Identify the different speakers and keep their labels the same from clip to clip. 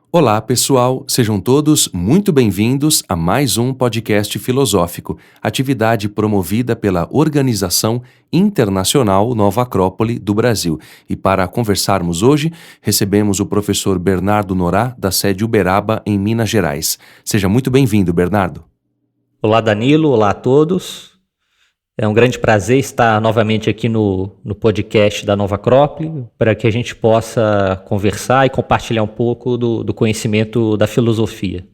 Speaker 1: Olá, pessoal! Sejam todos muito bem-vindos a mais um podcast filosófico, atividade promovida pela Organização Internacional Nova Acrópole do Brasil. E para conversarmos hoje, recebemos o professor Bernardo Norá, da sede Uberaba, em Minas Gerais. Seja muito bem-vindo, Bernardo.
Speaker 2: Olá, Danilo. Olá a todos. É um grande prazer estar novamente aqui no podcast da Nova Acrópole para que a gente possa conversar e compartilhar um pouco do conhecimento da filosofia.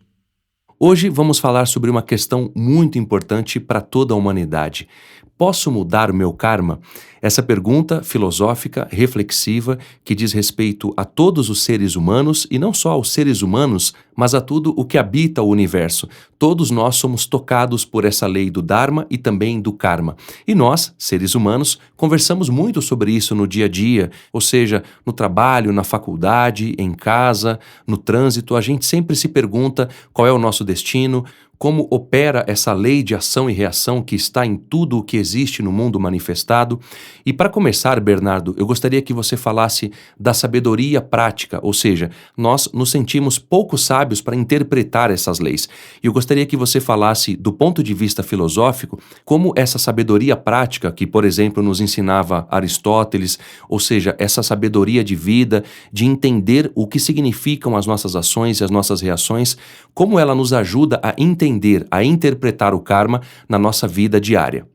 Speaker 1: Hoje vamos falar sobre uma questão muito importante para toda a humanidade. Posso mudar o meu karma? Essa pergunta filosófica, reflexiva, que diz respeito a todos os seres humanos, e não só aos seres humanos, mas a tudo o que habita o universo. Todos nós somos tocados por essa lei do Dharma e também do Karma. E nós, seres humanos, conversamos muito sobre isso no dia a dia, ou seja, no trabalho, na faculdade, em casa, no trânsito. A gente sempre se pergunta qual é o nosso destino, como opera essa lei de ação e reação que está em tudo o que existe no mundo manifestado. E para começar, Bernardo, eu gostaria que você falasse da sabedoria prática, ou seja, nós nos sentimos pouco sábios para interpretar essas leis. E eu gostaria que você falasse, do ponto de vista filosófico, como essa sabedoria prática, que, por exemplo, nos ensinava Aristóteles, ou seja, essa sabedoria de vida, de entender o que significam as nossas ações e as nossas reações, como ela nos ajuda a entender, a interpretar o karma na nossa vida diária.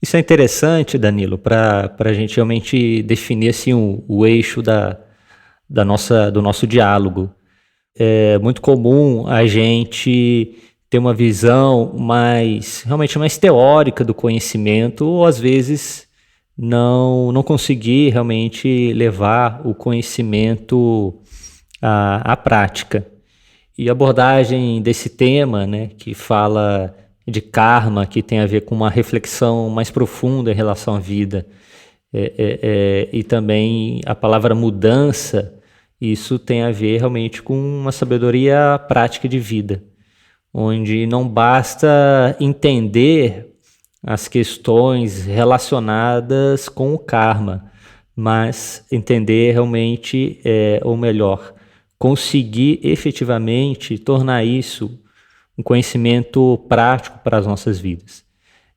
Speaker 2: Isso é interessante, Danilo, para a gente realmente definir assim, o eixo do nosso diálogo. É muito comum a gente ter uma visão realmente mais teórica do conhecimento, ou às vezes não conseguir realmente levar o conhecimento à prática. E a abordagem desse tema, que fala de karma, que tem a ver com uma reflexão mais profunda em relação à vida, e também a palavra mudança, isso tem a ver realmente com uma sabedoria prática de vida, onde não basta entender as questões relacionadas com o karma, mas entender realmente, ou melhor, conseguir efetivamente tornar isso um conhecimento prático para as nossas vidas.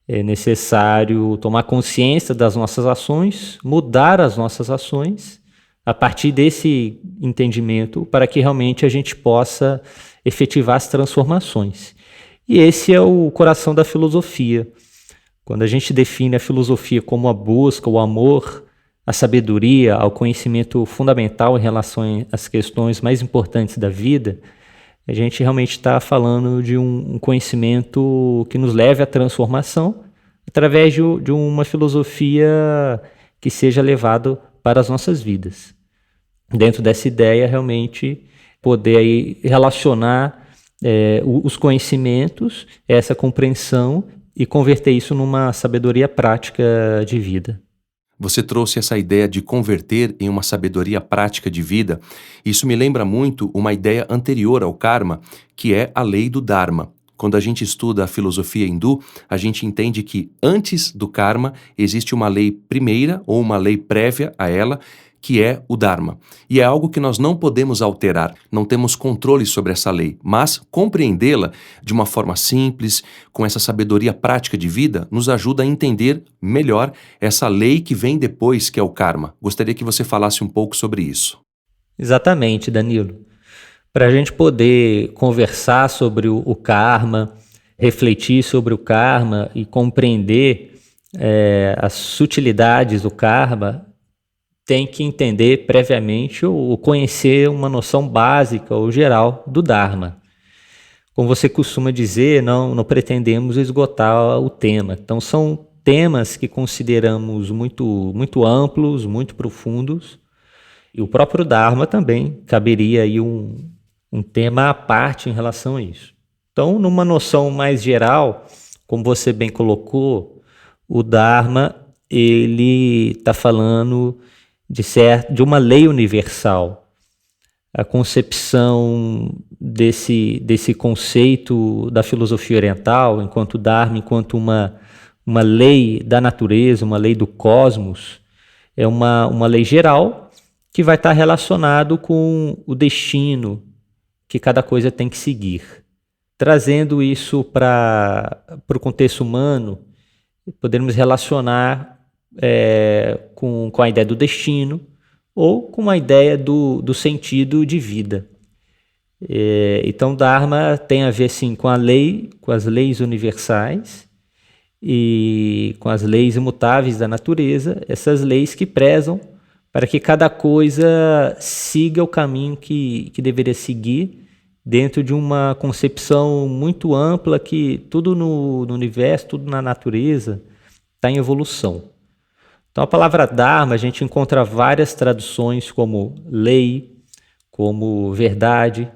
Speaker 2: É necessário tomar consciência das nossas ações, mudar as nossas ações a partir desse entendimento para que realmente a gente possa efetivar as transformações. E esse é o coração da filosofia. Quando a gente define a filosofia como a busca, o amor, a sabedoria, ao conhecimento fundamental em relação às questões mais importantes da vida, a gente realmente está falando de um conhecimento que nos leve à transformação através de uma filosofia que seja levado para as nossas vidas. Dentro dessa ideia, realmente, poder aí relacionar os conhecimentos, essa compreensão e converter isso numa sabedoria prática de vida.
Speaker 1: Você trouxe essa ideia de converter em uma sabedoria prática de vida. Isso me lembra muito uma ideia anterior ao karma, que é a lei do Dharma. Quando a gente estuda a filosofia hindu, a gente entende que antes do karma existe uma lei primeira ou uma lei prévia a ela, que é o Dharma. E é algo que nós não podemos alterar, não temos controle sobre essa lei, mas compreendê-la de uma forma simples, com essa sabedoria prática de vida, nos ajuda a entender melhor essa lei que vem depois, que é o karma. Gostaria que você falasse um pouco sobre isso.
Speaker 2: Exatamente, Danilo. Para a gente poder conversar sobre o karma, refletir sobre o karma e compreender as sutilidades do karma, tem que entender previamente ou conhecer uma noção básica ou geral do Dharma. Como você costuma dizer, não pretendemos esgotar o tema. Então, são temas que consideramos muito amplos, muito profundos, e o próprio Dharma também caberia aí um tema à parte em relação a isso. Então, numa noção mais geral, como você bem colocou, o Dharma ele está falando de uma lei universal. A concepção desse conceito da filosofia oriental, enquanto Dharma, enquanto uma lei da natureza, uma lei do cosmos, é uma lei geral que vai estar relacionado com o destino, que cada coisa tem que seguir. Trazendo isso para o contexto humano, podemos relacionar com a ideia do destino ou com a ideia do sentido de vida. Então, Dharma tem a ver sim com a lei, com as leis universais e com as leis imutáveis da natureza, essas leis que prezam para que cada coisa siga o caminho que deveria seguir dentro de uma concepção muito ampla que tudo no universo, tudo na natureza está em evolução. Então a palavra Dharma a gente encontra várias traduções como lei, como verdade,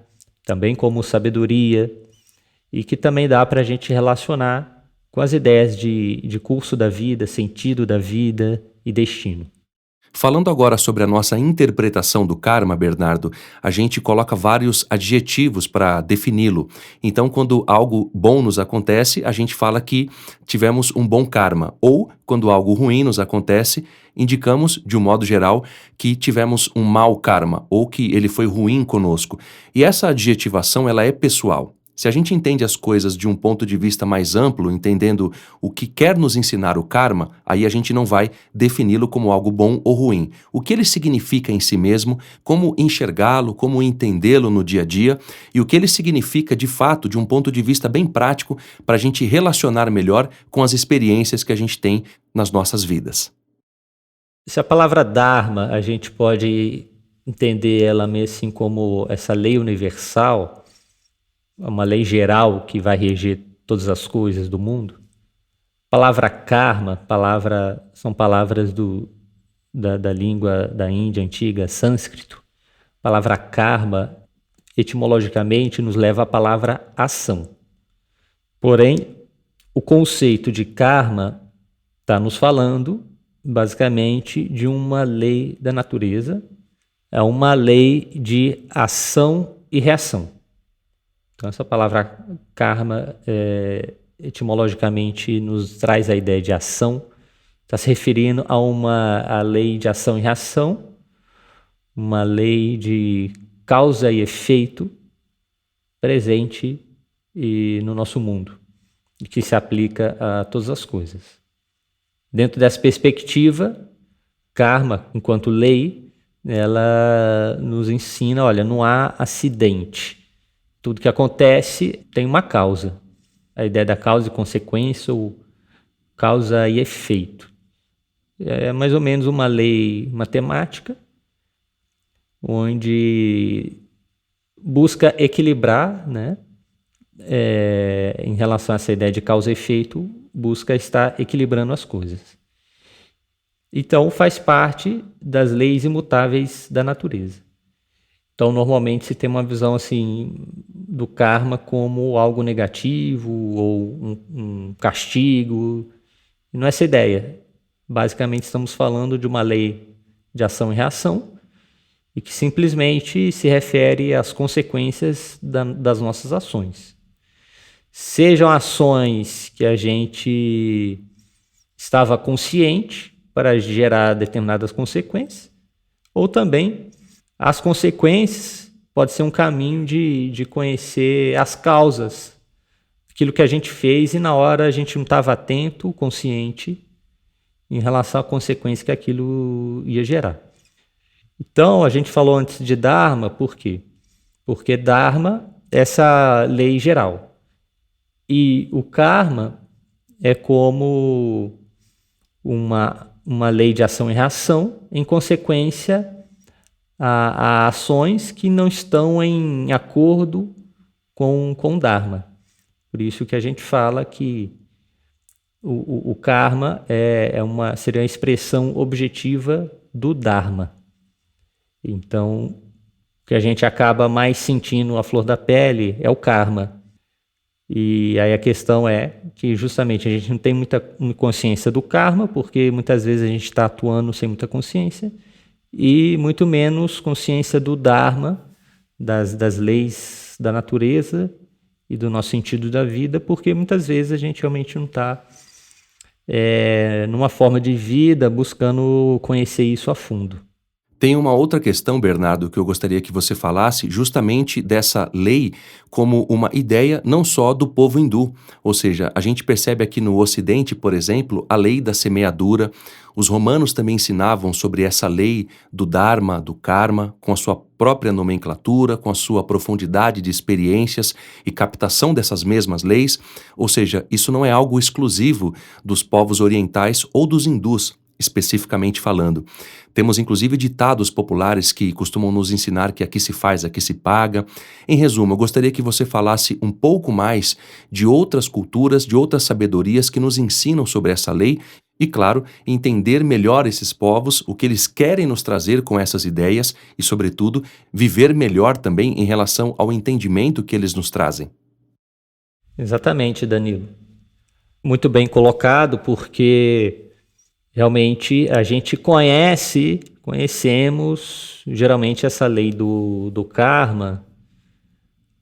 Speaker 2: também como sabedoria, e que também dá para a gente relacionar com as ideias de curso da vida, sentido da vida e destino.
Speaker 1: Falando agora sobre a nossa interpretação do karma, Bernardo, a gente coloca vários adjetivos para defini-lo. Então, quando algo bom nos acontece, a gente fala que tivemos um bom karma. Ou, quando algo ruim nos acontece, indicamos, de um modo geral, que tivemos um mau karma, ou que ele foi ruim conosco. E essa adjetivação, ela é pessoal. Se a gente entende as coisas de um ponto de vista mais amplo, entendendo o que quer nos ensinar o karma, aí a gente não vai defini-lo como algo bom ou ruim. O que ele significa em si mesmo, como enxergá-lo, como entendê-lo no dia a dia, e o que ele significa de fato de um ponto de vista bem prático para a gente relacionar melhor com as experiências que a gente tem nas nossas vidas.
Speaker 2: Se a palavra Dharma a gente pode entender ela mesmo assim como essa lei universal, uma lei geral que vai reger todas as coisas do mundo. A palavra karma, são palavras da língua da Índia antiga, sânscrito. A palavra karma, etimologicamente, nos leva à palavra ação. Porém, o conceito de karma está nos falando, basicamente, de uma lei da natureza, é uma lei de ação e reação. Então, essa palavra karma, etimologicamente, nos traz a ideia de ação, está se referindo a lei de ação e reação, uma lei de causa e efeito presente no nosso mundo, e que se aplica a todas as coisas. Dentro dessa perspectiva, karma, enquanto lei, ela nos ensina, olha, não há acidente. Tudo que acontece tem uma causa. A ideia da causa e consequência, ou causa e efeito. É mais ou menos uma lei matemática, onde busca equilibrar, né? Em relação a essa ideia de causa e efeito, busca estar equilibrando as coisas. Então, faz parte das leis imutáveis da natureza. Então, normalmente se tem uma visão assim do karma como algo negativo ou um castigo. E não é essa ideia. Basicamente, estamos falando de uma lei de ação e reação e que simplesmente se refere às consequências das nossas ações. Sejam ações que a gente estava consciente para gerar determinadas consequências, ou também as consequências pode ser um caminho de conhecer as causas, aquilo que a gente fez e na hora a gente não estava atento, consciente, em relação à consequência que aquilo ia gerar. Então, a gente falou antes de Dharma, por quê? Porque Dharma é essa lei geral. E o karma é como uma lei de ação e reação, em consequência a ações que não estão em acordo com o Dharma. Por isso que a gente fala que o karma seria uma expressão objetiva do Dharma. Então, o que a gente acaba mais sentindo à flor da pele é o karma. E aí a questão é que justamente a gente não tem muita consciência do karma, porque muitas vezes a gente está atuando sem muita consciência, e muito menos consciência do Dharma, das leis da natureza e do nosso sentido da vida, porque muitas vezes a gente realmente não está numa forma de vida buscando conhecer isso a fundo.
Speaker 1: Tem uma outra questão, Bernardo, que eu gostaria que você falasse justamente dessa lei como uma ideia não só do povo hindu. Ou seja, a gente percebe aqui no Ocidente, por exemplo, a lei da semeadura. Os romanos também ensinavam sobre essa lei do Dharma, do Karma, com a sua própria nomenclatura, com a sua profundidade de experiências e captação dessas mesmas leis. Ou seja, isso não é algo exclusivo dos povos orientais ou dos hindus, especificamente falando. Temos inclusive ditados populares que costumam nos ensinar que aqui se faz, aqui se paga. Em resumo, eu gostaria que você falasse um pouco mais de outras culturas, de outras sabedorias que nos ensinam sobre essa lei e, claro, entender melhor esses povos, o que eles querem nos trazer com essas ideias e, sobretudo, viver melhor também em relação ao entendimento que eles nos trazem.
Speaker 2: Exatamente, Danilo. Muito bem colocado, porque realmente a gente conhecemos geralmente essa lei do karma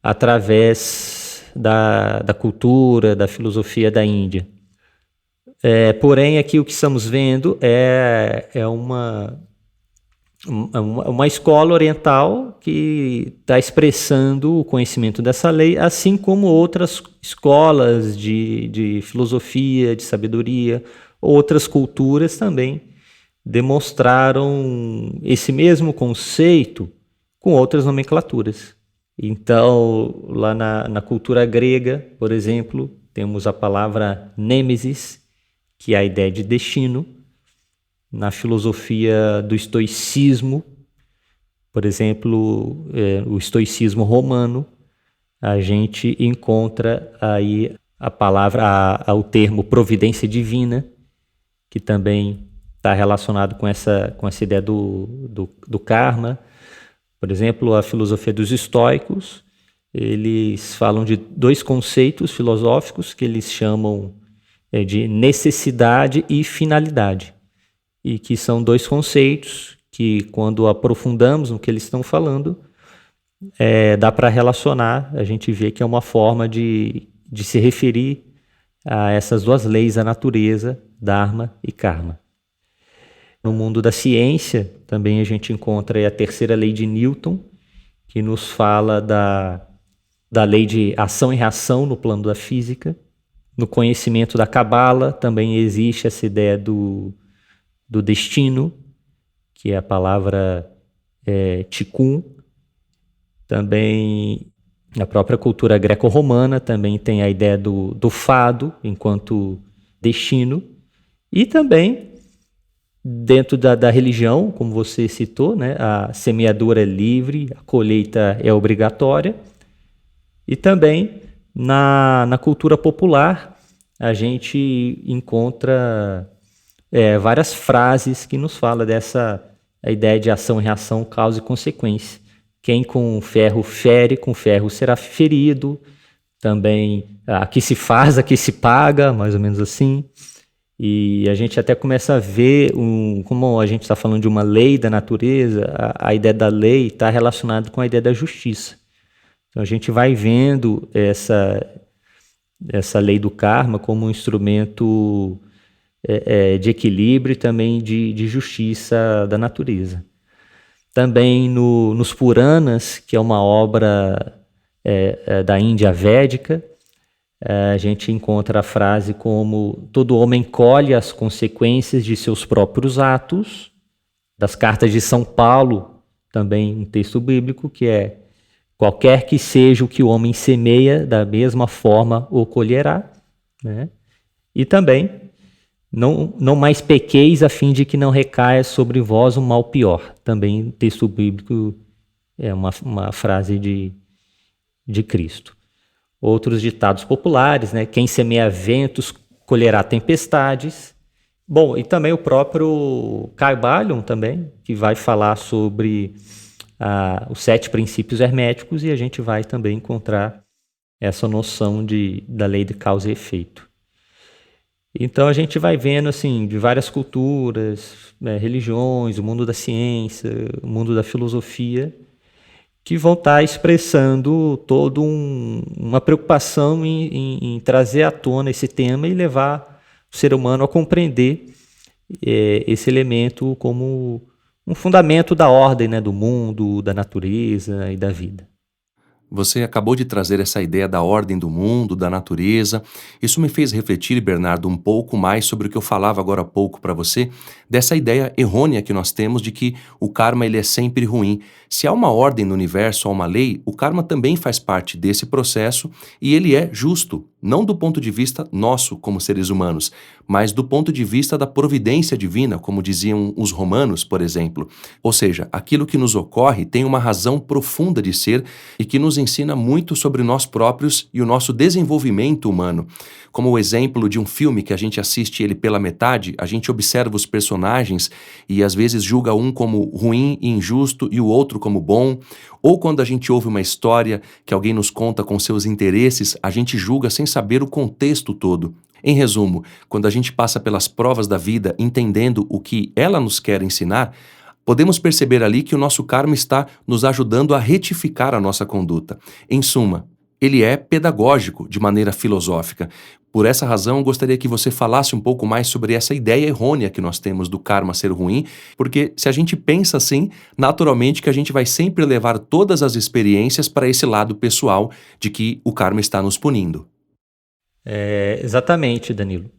Speaker 2: através da cultura, da filosofia da Índia. Porém, aqui o que estamos vendo é uma escola oriental que está expressando o conhecimento dessa lei, assim como outras escolas de filosofia, de sabedoria, outras culturas também demonstraram esse mesmo conceito com outras nomenclaturas. Então, lá na cultura grega, por exemplo, temos a palavra nêmesis, que é a ideia de destino. Na filosofia do estoicismo, por exemplo, o estoicismo romano, a gente encontra aí a palavra, o termo providência divina, que também está relacionado com essa ideia do karma. Por exemplo, a filosofia dos estoicos, eles falam de dois conceitos filosóficos que eles chamam de necessidade e finalidade, e que são dois conceitos que, quando aprofundamos no que eles estão falando, dá para relacionar, a gente vê que é uma forma de se referir a essas duas leis da natureza, Dharma e Karma. No mundo da ciência, também a gente encontra a terceira lei de Newton, que nos fala da lei de ação e reação no plano da física. No conhecimento da Cabala, também existe essa ideia do destino, que é a palavra tikkun. Também na própria cultura greco-romana também tem a ideia do fado enquanto destino. E também, dentro da religião, como você citou, né, a semeadura é livre, a colheita é obrigatória. E também, na cultura popular, a gente encontra várias frases que nos falam a ideia de ação e reação, causa e consequência. Quem com ferro fere, com ferro será ferido. Também, aqui se faz, aqui se paga, mais ou menos assim. E a gente até começa a ver, como a gente está falando de uma lei da natureza, a ideia da lei está relacionada com a ideia da justiça. Então a gente vai vendo essa lei do karma como um instrumento de equilíbrio e também de justiça da natureza. Também nos Puranas, que é uma obra da Índia védica, a gente encontra a frase como todo homem colhe as consequências de seus próprios atos. Das cartas de São Paulo, também um texto bíblico, que é qualquer que seja o que o homem semeia, da mesma forma o colherá. Né? E também, não mais pequeis a fim de que não recaia sobre vós um mal pior. Também texto bíblico é uma frase de Cristo. Outros ditados populares, né? Quem semeia ventos colherá tempestades. Bom, e também o próprio Kybalion também, que vai falar sobre os 7 princípios herméticos, e a gente vai também encontrar essa noção da lei de causa e efeito. Então a gente vai vendo assim de várias culturas, religiões, o mundo da ciência, o mundo da filosofia, que vão estar expressando toda uma preocupação em trazer à tona esse tema e levar o ser humano a compreender esse elemento como um fundamento da ordem, né, do mundo, da natureza e da vida.
Speaker 1: Você acabou de trazer essa ideia da ordem do mundo, da natureza. Isso me fez refletir, Bernardo, um pouco mais sobre o que eu falava agora há pouco para você, dessa ideia errônea que nós temos de que o karma ele é sempre ruim. Se há uma ordem no universo, há uma lei, o karma também faz parte desse processo e ele é justo, não do ponto de vista nosso como seres humanos, mas do ponto de vista da providência divina, como diziam os romanos, por exemplo. Ou seja, aquilo que nos ocorre tem uma razão profunda de ser e que nos ensina muito sobre nós próprios e o nosso desenvolvimento humano. Como o exemplo de um filme que a gente assiste ele pela metade, a gente observa os personagens e às vezes julga um como ruim e injusto e o outro como bom, ou quando a gente ouve uma história que alguém nos conta com seus interesses, a gente julga sem saber o contexto todo. Em resumo, quando a gente passa pelas provas da vida entendendo o que ela nos quer ensinar, podemos perceber ali que o nosso karma está nos ajudando a retificar a nossa conduta. Em suma, ele é pedagógico de maneira filosófica. Por essa razão, eu gostaria que você falasse um pouco mais sobre essa ideia errônea que nós temos do karma ser ruim, porque se a gente pensa assim, naturalmente que a gente vai sempre levar todas as experiências para esse lado pessoal de que o karma está nos punindo.
Speaker 2: Exatamente, Danilo.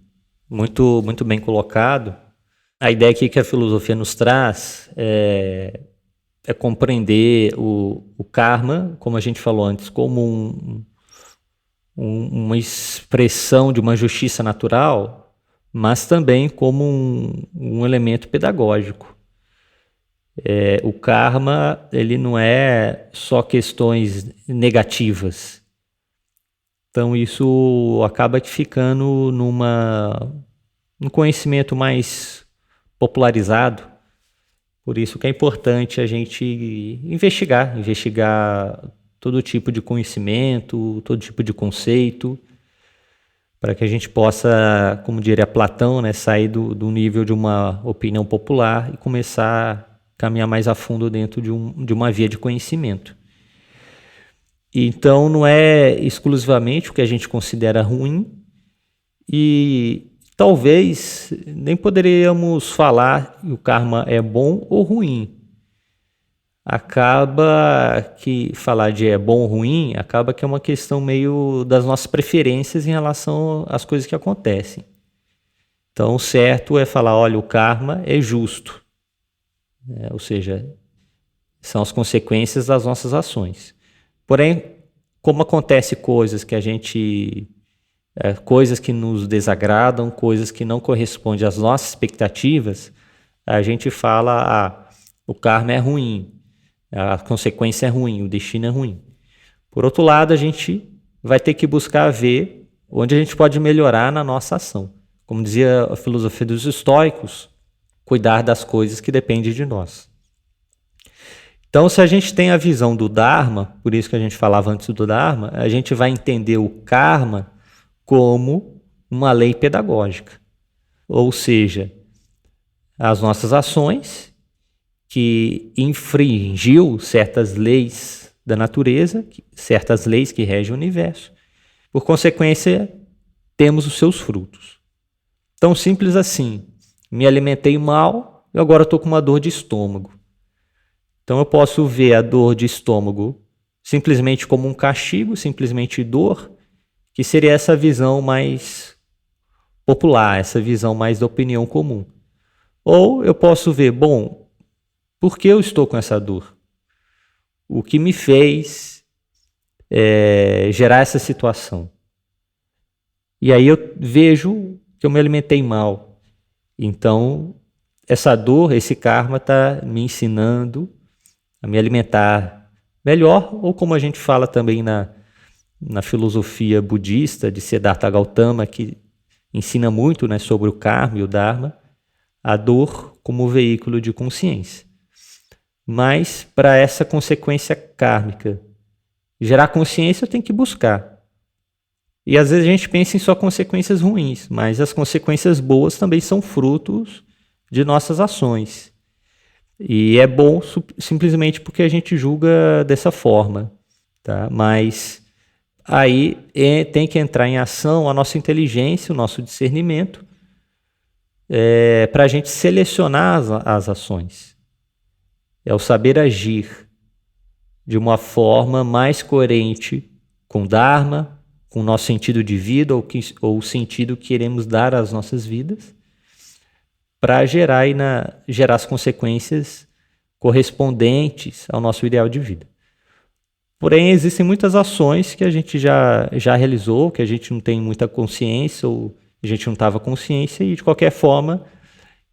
Speaker 2: Muito, muito bem colocado. A ideia aqui que a filosofia nos traz é compreender o karma, como a gente falou antes, como uma expressão de uma justiça natural, mas também como um elemento pedagógico. O karma ele não é só questões negativas. Então isso acaba ficando num conhecimento mais popularizado. Por isso que é importante a gente investigar todo tipo de conhecimento, todo tipo de conceito, para que a gente possa, como diria Platão, né, sair do nível de uma opinião popular e começar a caminhar mais a fundo dentro de uma via de conhecimento. Então não é exclusivamente o que a gente considera ruim e talvez nem poderíamos falar que o karma é bom ou ruim. Acaba que falar de é bom ou ruim, acaba que é uma questão meio das nossas preferências em relação às coisas que acontecem. Então o certo é falar, olha, o karma é justo. Ou seja, são as consequências das nossas ações. Porém, como acontece coisas que nos desagradam, coisas que não correspondem às nossas expectativas, a gente fala, o karma é ruim, a consequência é ruim, o destino é ruim. Por outro lado, a gente vai ter que buscar ver onde a gente pode melhorar na nossa ação. Como dizia a filosofia dos estoicos, cuidar das coisas que dependem de nós. Então, se a gente tem a visão do Dharma, por isso que a gente falava antes do Dharma, a gente vai entender o karma como uma lei pedagógica. Ou seja, as nossas ações que infringiu certas leis da natureza, certas leis que regem o universo. Por consequência, temos os seus frutos. Tão simples assim. Me alimentei mal e agora estou com uma dor de estômago. Então eu posso ver a dor de estômago simplesmente como um castigo, simplesmente dor, que seria essa visão mais popular, essa visão mais da opinião comum. Ou eu posso ver, bom, por que eu estou com essa dor? O que me fez gerar essa situação? E aí eu vejo que eu me alimentei mal. Então, essa dor, esse karma está me ensinando a me alimentar melhor, ou como a gente fala também na filosofia budista de Siddhartha Gautama, que ensina muito, né, sobre o karma e o dharma, a dor como veículo de consciência. Mas para essa consequência kármica gerar consciência, eu tenho que buscar. E às vezes a gente pensa em só consequências ruins, mas as consequências boas também são frutos de nossas ações. E é bom simplesmente porque a gente julga dessa forma, tá? Mas aí tem que entrar em ação a nossa inteligência, o nosso discernimento, para a gente selecionar as ações. é o saber agir de uma forma mais coerente com o Dharma, com o nosso sentido de vida ou o sentido que queremos dar às nossas vidas, para gerar as consequências correspondentes ao nosso ideal de vida. Porém, existem muitas ações que a gente já realizou, que a gente não tem muita consciência, ou a gente não estava consciência, e de qualquer forma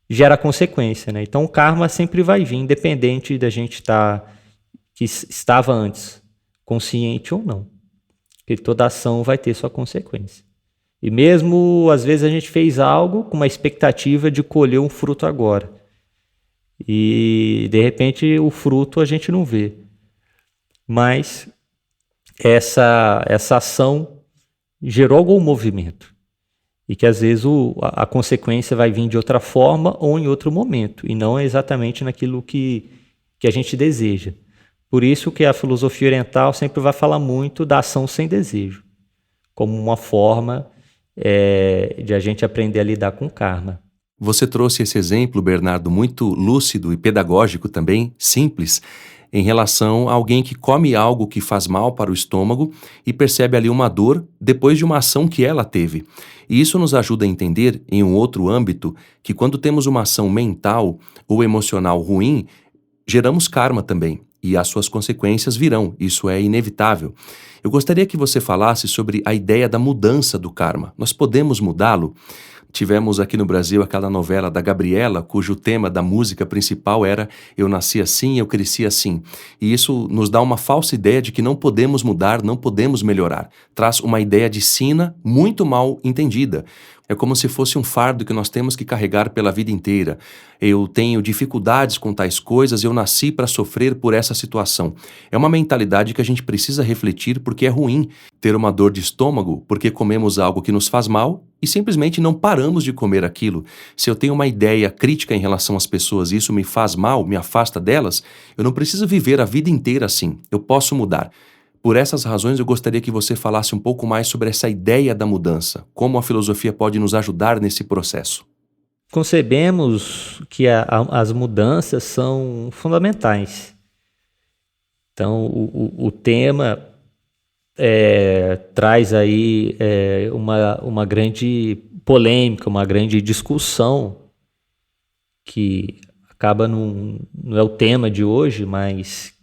Speaker 2: gera consequência, né? Então o karma sempre vai vir, independente da gente que estava antes consciente ou não. Porque toda ação vai ter sua consequência. E mesmo, às vezes, a gente fez algo com uma expectativa de colher um fruto agora. E, de repente, o fruto a gente não vê. Mas essa ação gerou algum movimento. E que, às vezes, a consequência vai vir de outra forma ou em outro momento. E não exatamente naquilo que a gente deseja. Por isso que a filosofia oriental sempre vai falar muito da ação sem desejo, como uma forma de a gente aprender a lidar com o karma.
Speaker 1: Você trouxe esse exemplo, Bernardo, muito lúcido e pedagógico também, simples, em relação a alguém que come algo que faz mal para o estômago e percebe ali uma dor depois de uma ação que ela teve. E isso nos ajuda a entender, em um outro âmbito, que quando temos uma ação mental ou emocional ruim, geramos karma também. E as suas consequências virão, isso é inevitável. Eu gostaria que você falasse sobre a ideia da mudança do karma. Nós podemos mudá-lo? Tivemos aqui no Brasil aquela novela da Gabriela, cujo tema da música principal era "Eu nasci assim, eu cresci assim". E isso nos dá uma falsa ideia de que não podemos mudar, não podemos melhorar. Traz uma ideia de sina muito mal entendida. É como se fosse um fardo que nós temos que carregar pela vida inteira. Eu tenho dificuldades com tais coisas, eu nasci para sofrer por essa situação. É uma mentalidade que a gente precisa refletir porque é ruim ter uma dor de estômago porque comemos algo que nos faz mal e simplesmente não paramos de comer aquilo. Se eu tenho uma ideia crítica em relação às pessoas e isso me faz mal, me afasta delas, eu não preciso viver a vida inteira assim. Eu posso mudar. Por essas razões, eu gostaria que você falasse um pouco mais sobre essa ideia da mudança, como a filosofia pode nos ajudar nesse processo.
Speaker 2: Concebemos que as mudanças são fundamentais. Então, o tema traz aí uma grande polêmica, uma grande discussão, que acaba não é o tema de hoje, mas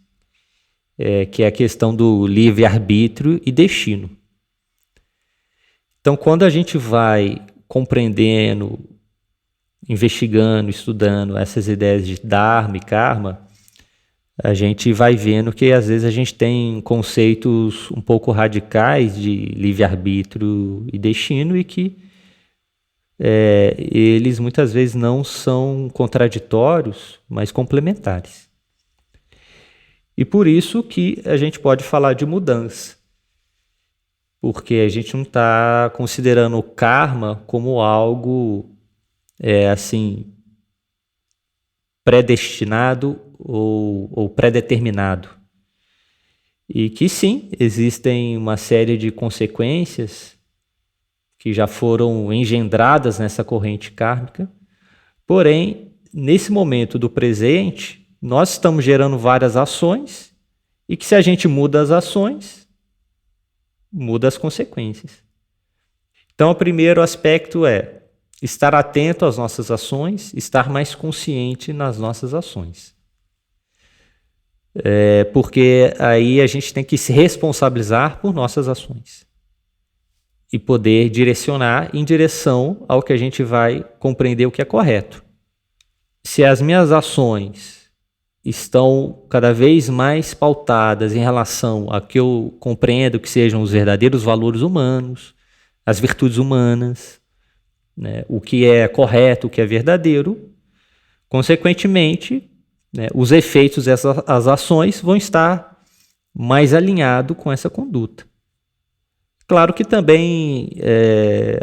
Speaker 2: que é a questão do livre-arbítrio e destino. Então, quando a gente vai compreendendo, investigando, estudando essas ideias de Dharma e Karma, a gente vai vendo que às vezes a gente tem conceitos um pouco radicais de livre-arbítrio e destino e que eles muitas vezes não são contraditórios, mas complementares. E por isso que a gente pode falar de mudança, porque a gente não está considerando o karma como algo predestinado ou pré-determinado. E que sim, existem uma série de consequências que já foram engendradas nessa corrente kármica, porém, nesse momento do presente, nós estamos gerando várias ações e que se a gente muda as ações, muda as consequências. Então, o primeiro aspecto é estar atento às nossas ações, estar mais consciente nas nossas ações. Porque aí a gente tem que se responsabilizar por nossas ações e poder direcionar em direção ao que a gente vai compreender o que é correto. Se as minhas ações estão cada vez mais pautadas em relação a que eu compreendo que sejam os verdadeiros valores humanos, as virtudes humanas, né, o que é correto, o que é verdadeiro, consequentemente, né, os efeitos dessas ações vão estar mais alinhados com essa conduta. Claro que também,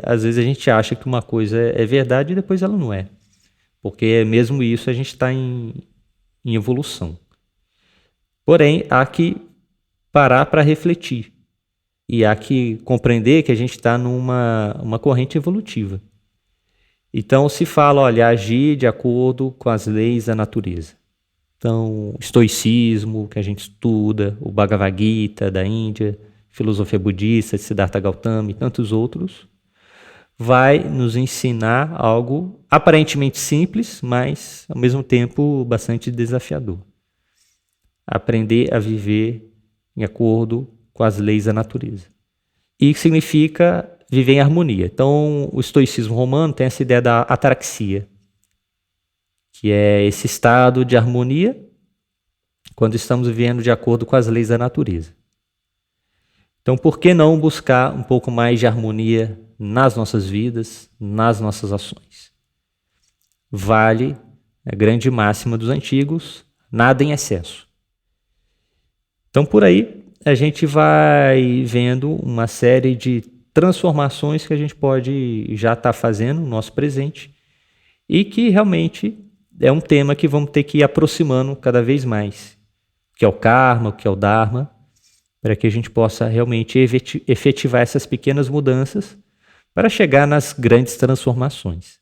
Speaker 2: às vezes a gente acha que uma coisa é verdade e depois ela não é. Porque mesmo isso a gente está em evolução. Porém, há que parar para refletir. E há que compreender que a gente está numa corrente evolutiva. Então se fala, olha, agir de acordo com as leis da natureza. Então, o estoicismo, que a gente estuda, o Bhagavad Gita da Índia, filosofia budista de Siddhartha Gautama e tantos outros, vai nos ensinar algo aparentemente simples, mas ao mesmo tempo bastante desafiador. Aprender a viver em acordo com as leis da natureza. E significa viver em harmonia. Então, o estoicismo romano tem essa ideia da ataraxia, que é esse estado de harmonia quando estamos vivendo de acordo com as leis da natureza. Então, por que não buscar um pouco mais de harmonia nas nossas vidas, nas nossas ações? Vale a grande máxima dos antigos, nada em excesso. Então, por aí, a gente vai vendo uma série de transformações que a gente pode já estar fazendo no nosso presente e que realmente é um tema que vamos ter que ir aproximando cada vez mais, o que é o karma, o que é o dharma, para que a gente possa realmente efetivar essas pequenas mudanças para chegar nas grandes transformações.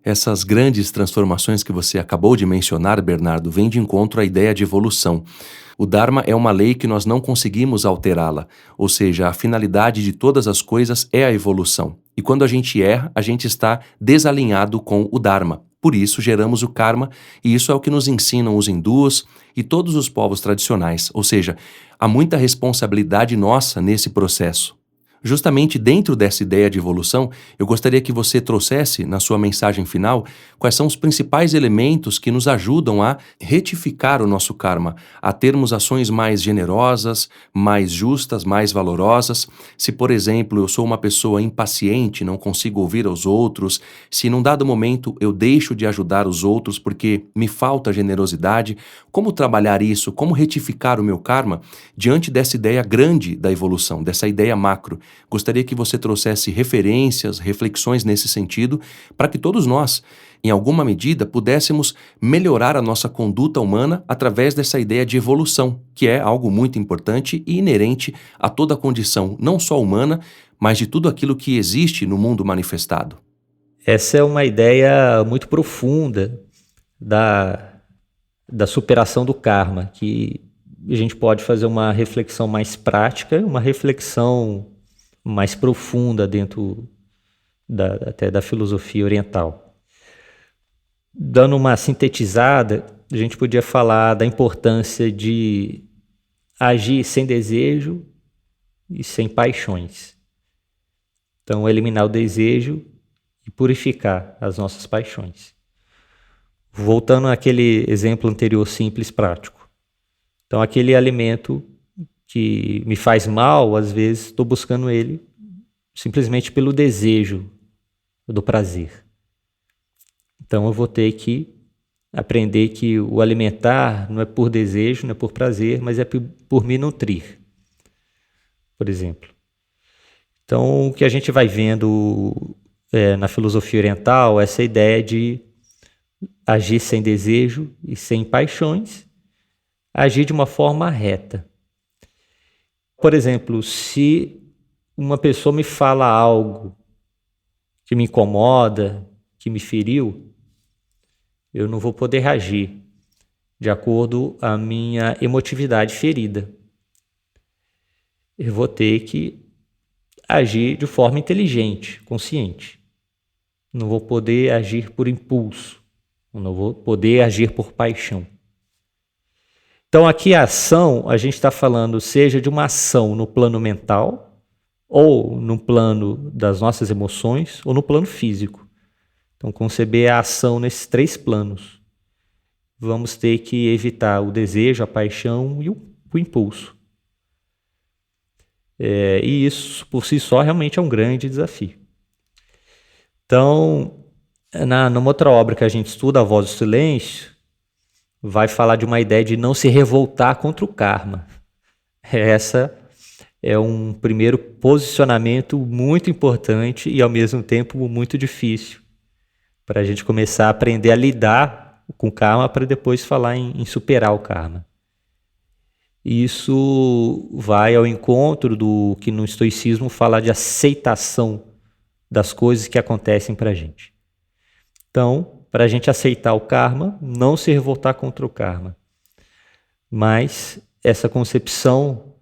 Speaker 1: Essas grandes transformações que você acabou de mencionar, Bernardo, vêm de encontro à ideia de evolução. O Dharma é uma lei que nós não conseguimos alterá-la, ou seja, a finalidade de todas as coisas é a evolução. E quando a gente erra, a gente está desalinhado com o Dharma. Por isso geramos o karma, e isso é o que nos ensinam os hindus e todos os povos tradicionais, ou seja, há muita responsabilidade nossa nesse processo. Justamente dentro dessa ideia de evolução, eu gostaria que você trouxesse, na sua mensagem final, quais são os principais elementos que nos ajudam a retificar o nosso karma, a termos ações mais generosas, mais justas, mais valorosas. Se, por exemplo, eu sou uma pessoa impaciente, não consigo ouvir aos outros, se num dado momento eu deixo de ajudar os outros porque me falta generosidade, como trabalhar isso, como retificar o meu karma diante dessa ideia grande da evolução, dessa ideia macro? Gostaria que você trouxesse referências, reflexões nesse sentido, para que todos nós, em alguma medida, pudéssemos melhorar a nossa conduta humana através dessa ideia de evolução, que é algo muito importante e inerente a toda a condição, não só humana, mas de tudo aquilo que existe no mundo manifestado.
Speaker 2: Essa é uma ideia muito profunda da superação do karma, que a gente pode fazer uma reflexão mais prática, uma reflexão mais profunda dentro até da filosofia oriental. Dando uma sintetizada, a gente podia falar da importância de agir sem desejo e sem paixões. Então, eliminar o desejo e purificar as nossas paixões. Voltando àquele exemplo anterior simples, prático. Então, aquele alimento que me faz mal, às vezes estou buscando ele simplesmente pelo desejo do prazer. Então eu vou ter que aprender que o alimentar não é por desejo, não é por prazer, mas é por me nutrir, por exemplo. Então o que a gente vai vendo na filosofia oriental, essa ideia de agir sem desejo e sem paixões, agir de uma forma reta. Por exemplo, se uma pessoa me fala algo que me incomoda, que me feriu, eu não vou poder reagir de acordo com a minha emotividade ferida. Eu vou ter que agir de forma inteligente, consciente. Não vou poder agir por impulso, não vou poder agir por paixão. Então aqui a ação, a gente está falando seja de uma ação no plano mental, ou no plano das nossas emoções, ou no plano físico. Então conceber a ação nesses três planos. Vamos ter que evitar o desejo, a paixão e o impulso. E isso por si só realmente é um grande desafio. Então, numa outra obra que a gente estuda, A Voz do Silêncio, vai falar de uma ideia de não se revoltar contra o karma. Essa é um primeiro posicionamento muito importante e, ao mesmo tempo, muito difícil para a gente começar a aprender a lidar com o karma para depois falar em superar o karma. Isso vai ao encontro do que no estoicismo fala de aceitação das coisas que acontecem para a gente. Então, para a gente aceitar o karma, não se revoltar contra o karma. Mas essa concepção,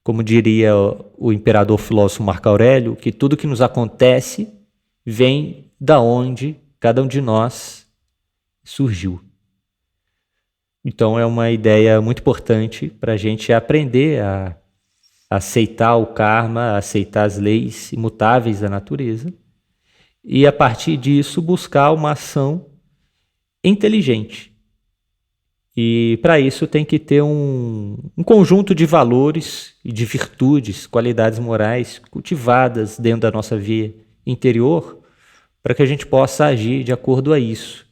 Speaker 2: como diria o imperador filósofo Marco Aurélio, que tudo que nos acontece vem da onde cada um de nós surgiu. Então é uma ideia muito importante para a gente aprender a aceitar o karma, a aceitar as leis imutáveis da natureza e, a partir disso, buscar uma ação inteligente. E para isso tem que ter um conjunto de valores e de virtudes, qualidades morais cultivadas dentro da nossa vida interior para que a gente possa agir de acordo a isso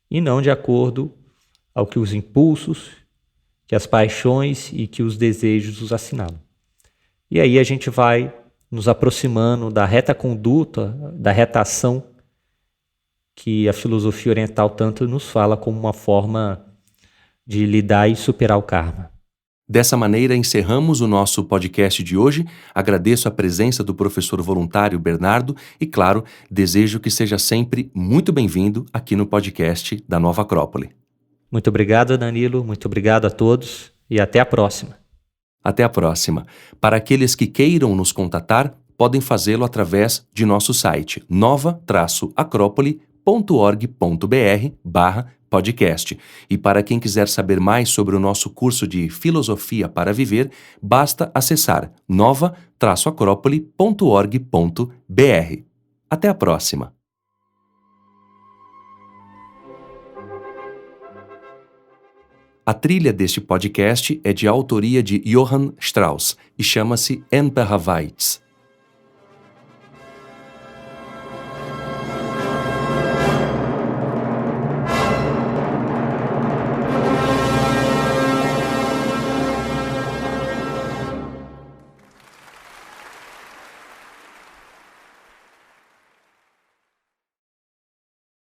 Speaker 2: e não de acordo ao que os impulsos, que as paixões e que os desejos os assinalam. E aí a gente vai nos aproximando da reta conduta, da reta ação que a filosofia oriental tanto nos fala como uma forma de lidar e superar o karma.
Speaker 1: Dessa maneira, encerramos o nosso podcast de hoje. Agradeço a presença do professor voluntário Bernardo e, claro, desejo que seja sempre muito bem-vindo aqui no podcast da Nova Acrópole.
Speaker 2: Muito obrigado, Danilo. Muito obrigado a todos e até a próxima.
Speaker 1: Até a próxima. Para aqueles que queiram nos contatar, podem fazê-lo através de nosso site nova-acrópole.org.br/podcast. E para quem quiser saber mais sobre o nosso curso de Filosofia para Viver, basta acessar nova-acrópole.org.br. Até a próxima. A trilha deste podcast é de autoria de Johann Strauss e chama-se Enperhaweits.